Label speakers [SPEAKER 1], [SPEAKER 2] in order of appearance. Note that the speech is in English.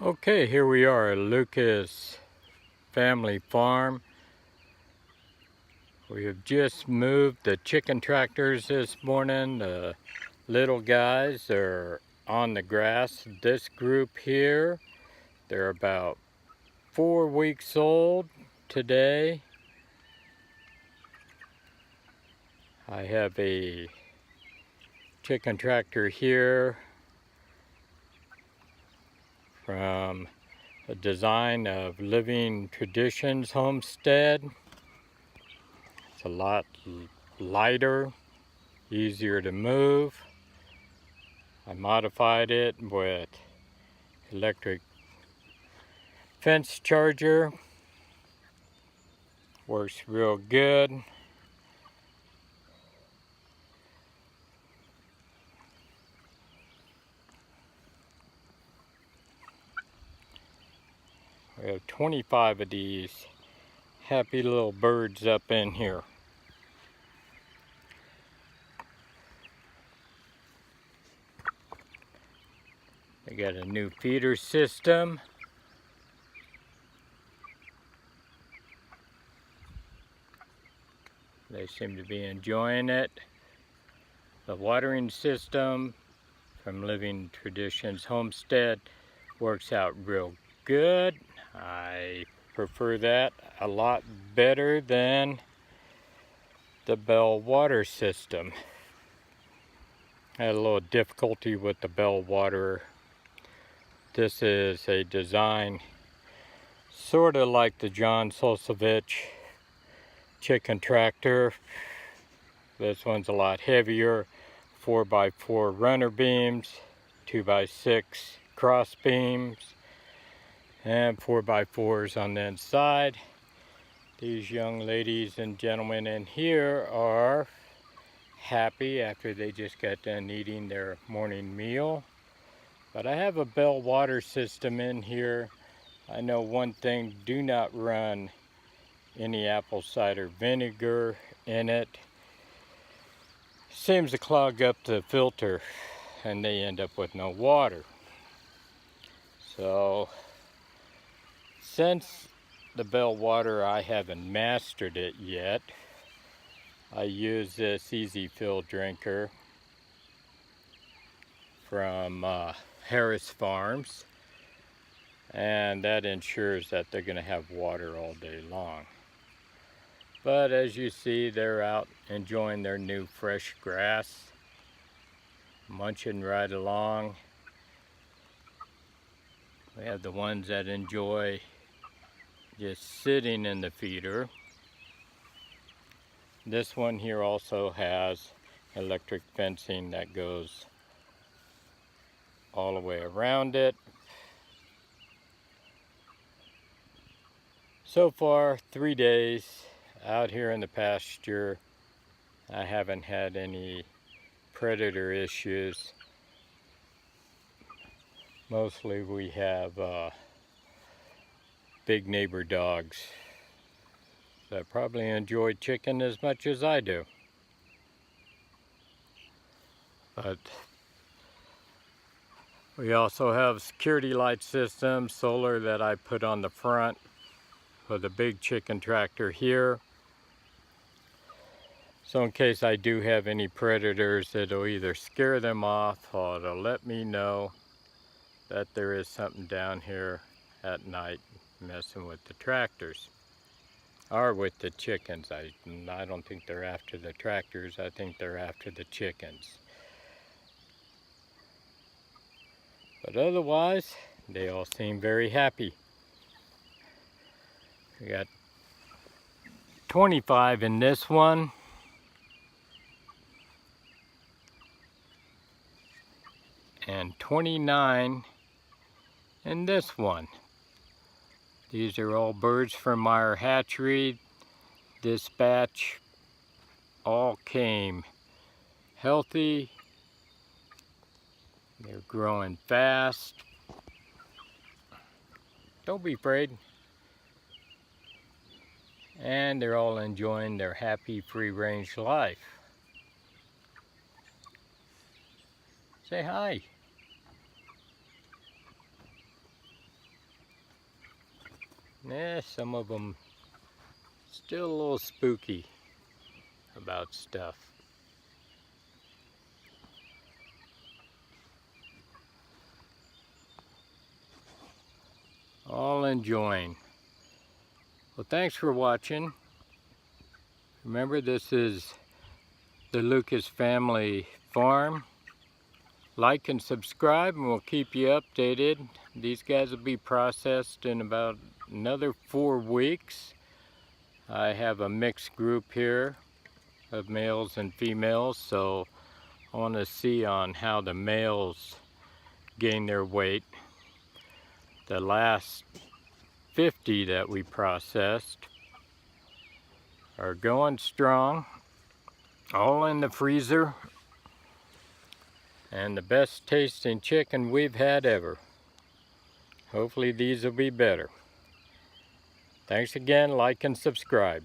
[SPEAKER 1] Okay, here we are at Lucas family farm. We have just moved the chicken tractors this morning. The little guys are on the grass. This group here, they're about 4 weeks old today. I have a chicken tractor here from a design of Traditions Homestead. It's a lot lighter, easier to move. I modified it with electric fence charger. Works real good. We have 25 of these happy little birds up in here. They got a new feeder system. They seem to be enjoying it. The watering system from Living Traditions Homestead works out real good. I prefer that a lot better than the Bell water system. I had a little difficulty with the Bell water. This is a design sort of like the John Solsovich chicken tractor. This one's a lot heavier, 4x4 runner beams, 2x6 cross beams, and 4x4s on the inside. These young ladies and gentlemen in here are happy after they just got done eating their morning meal. But I have a Bell water system in here. I know one thing, do not run any apple cider vinegar in it. Seems to clog up the filter and they end up with no water. So since the Bell water, I haven't mastered it yet. I use this easy fill drinker from Harris Farms, and that ensures that they're going to have water all day long. But as you see, they're out enjoying their new fresh grass, munching right along. We have the ones that enjoy just sitting in the feeder. This one here also has electric fencing that goes all the way around it. So far, 3 days out here in the pasture, I haven't had any predator issues. Mostly we have big neighbor dogs that probably enjoy chicken as much as I do. But we also have security light systems, solar, that I put on the front for the big chicken tractor here. So in case I do have any predators, it'll either scare them off or it'll let me know that there is something down here at night messing with the tractors. Or with the chickens. I don't think they're after the tractors, I think they're after the chickens. But otherwise, they all seem very happy. We got 25 in this one. And 29 in this one. These are all birds from Meyer Hatchery. This batch all came healthy. They're growing fast. Don't be afraid. And they're all enjoying their happy free-range life. Say hi. Some of them still a little spooky about stuff. All enjoying. Well, thanks for watching. Remember, this is the Lucas Family Farm. Like and subscribe and we'll keep you updated. These guys will be processed in about another 4 weeks. I have a mixed group here of males and females, so I want to see on how the males gain their weight. The last 50 that we processed are going strong, all in the freezer, and the best tasting chicken we've had ever. Hopefully these will be better. Thanks again, like and subscribe.